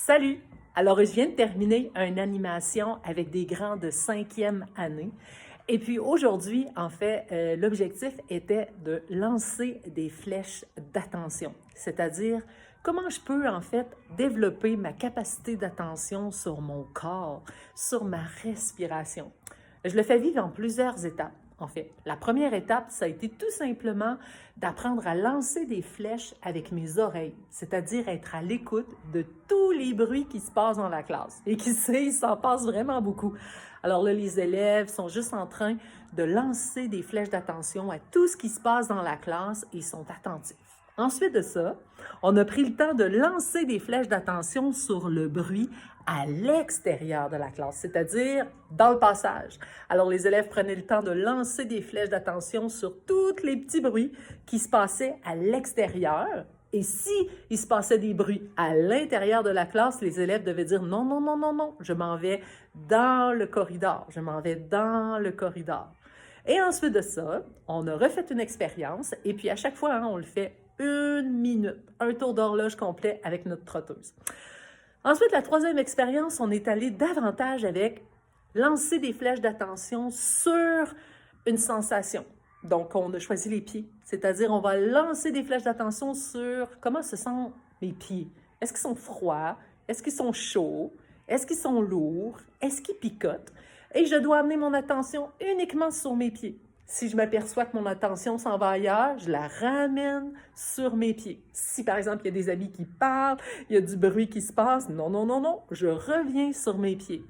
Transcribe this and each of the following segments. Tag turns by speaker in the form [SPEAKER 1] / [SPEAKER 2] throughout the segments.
[SPEAKER 1] Salut! Alors, je viens de terminer une animation avec des grands de 5e année. Et puis aujourd'hui, en fait, l'objectif était de lancer des flèches d'attention, c'est-à-dire comment je peux en fait développer ma capacité d'attention sur mon corps, sur ma respiration. Je le fais vivre en plusieurs étapes. En fait, la première étape, ça a été tout simplement d'apprendre à lancer des flèches avec mes oreilles, c'est-à-dire être à l'écoute de tous les bruits qui se passent dans la classe. Et qui sait, il s'en passe vraiment beaucoup. Alors là, les élèves sont juste en train de lancer des flèches d'attention à tout ce qui se passe dans la classe et ils sont attentifs. Ensuite de ça, on a pris le temps de lancer des flèches d'attention sur le bruit à l'extérieur de la classe, c'est-à-dire dans le passage. Alors, les élèves prenaient le temps de lancer des flèches d'attention sur tous les petits bruits qui se passaient à l'extérieur. Et si il se passait des bruits à l'intérieur de la classe, les élèves devaient dire non, non, non, non, non, je m'en vais dans le corridor, je m'en vais dans le corridor. Et ensuite de ça, on a refait une expérience et puis à chaque fois, on le fait 1 minute, un tour d'horloge complet avec notre trotteuse. Ensuite, la troisième expérience, on est allé davantage avec lancer des flèches d'attention sur une sensation. Donc, on a choisi les pieds, c'est-à-dire on va lancer des flèches d'attention sur comment se sentent mes pieds. Est-ce qu'ils sont froids? Est-ce qu'ils sont chauds? Est-ce qu'ils sont lourds? Est-ce qu'ils picotent? Et je dois amener mon attention uniquement sur mes pieds. Si je m'aperçois que mon attention s'en va ailleurs, je la ramène sur mes pieds. Si, par exemple, il y a des amis qui parlent, il y a du bruit qui se passe, non, non, non, non, je reviens sur mes pieds.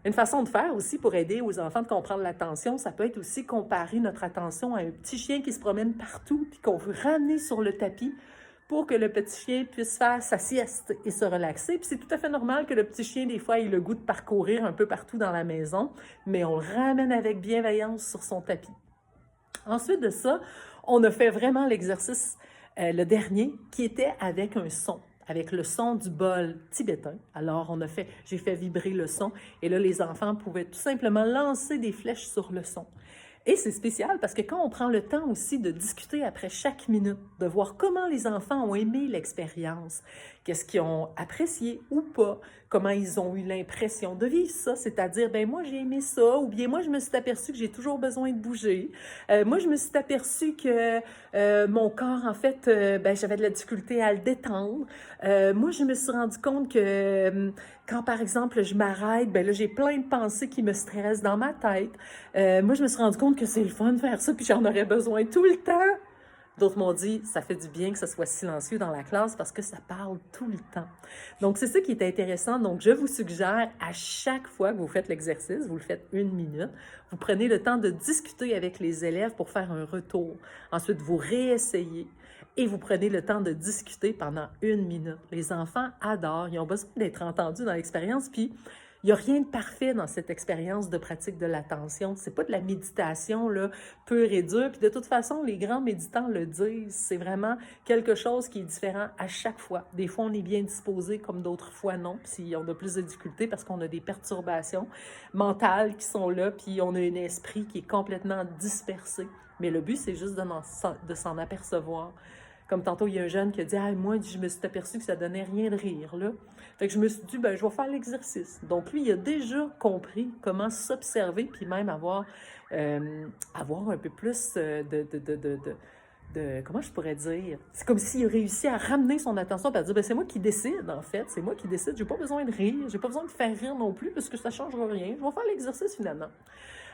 [SPEAKER 1] Une façon de faire aussi pour aider aux enfants de comprendre l'attention, ça peut être aussi comparer notre attention à un petit chien qui se promène partout puis qu'on veut ramener sur le tapis pour que le petit chien puisse faire sa sieste et se relaxer. Puis c'est tout à fait normal que le petit chien, des fois, ait le goût de parcourir un peu partout dans la maison, mais on le ramène avec bienveillance sur son tapis. Ensuite de ça, on a fait vraiment l'exercice, le dernier, qui était avec un son, avec le son du bol tibétain. Alors, j'ai fait vibrer le son et là, les enfants pouvaient tout simplement lancer des flèches sur le son. Et c'est spécial parce que quand on prend le temps aussi de discuter après chaque minute, de voir comment les enfants ont aimé l'expérience, qu'est-ce qu'ils ont apprécié ou pas, comment ils ont eu l'impression de vivre ça, c'est-à-dire, ben moi j'ai aimé ça, ou bien moi je me suis aperçu que j'ai toujours besoin de bouger, moi je me suis aperçu que mon corps, en fait, ben, j'avais de la difficulté à le détendre, moi je me suis rendu compte que quand par exemple je m'arrête, ben là j'ai plein de pensées qui me stressent dans ma tête, moi je me suis rendu compte que c'est le fun de faire ça, puis j'en aurais besoin tout le temps. D'autres m'ont dit, ça fait du bien que ça soit silencieux dans la classe parce que ça parle tout le temps. Donc, c'est ça qui est intéressant. Donc, je vous suggère à chaque fois que vous faites l'exercice, vous le faites 1 minute, vous prenez le temps de discuter avec les élèves pour faire un retour. Ensuite, vous réessayez et vous prenez le temps de discuter pendant 1 minute. Les enfants adorent, ils ont besoin d'être entendus dans l'expérience, puis il n'y a rien de parfait dans cette expérience de pratique de l'attention. C'est pas de la méditation là, pure et dure. Puis de toute façon, les grands méditants le disent. C'est vraiment quelque chose qui est différent à chaque fois. Des fois, on est bien disposé, comme d'autres fois, non. Puis on a plus de difficultés parce qu'on a des perturbations mentales qui sont là. Puis on a un esprit qui est complètement dispersé. Mais le but, c'est juste de s'en apercevoir. Comme tantôt, il y a un jeune qui a dit « Ah, moi, je me suis aperçu que ça donnait rien de rire. » là. Fait que je me suis dit « Ben, je vais faire l'exercice. » Donc, lui, il a déjà compris comment s'observer, puis même avoir un peu plus comment je pourrais dire? C'est comme s'il réussit à ramener son attention et à dire ben, « C'est moi qui décide, en fait. C'est moi qui décide. J'ai pas besoin de rire. J'ai pas besoin de faire rire non plus parce que ça changera rien. Je vais faire l'exercice, finalement. »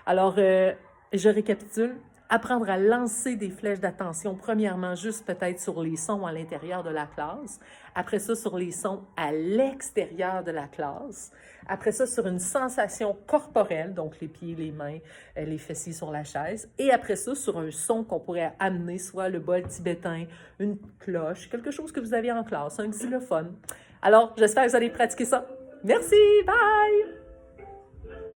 [SPEAKER 1] Alors, je récapitule. Apprendre à lancer des flèches d'attention, premièrement, juste peut-être sur les sons à l'intérieur de la classe. Après ça, sur les sons à l'extérieur de la classe. Après ça, sur une sensation corporelle, donc les pieds, les mains, les fessiers sur la chaise. Et après ça, sur un son qu'on pourrait amener, soit le bol tibétain, une cloche, quelque chose que vous avez en classe, un xylophone. Alors, j'espère que vous allez pratiquer ça. Merci, bye!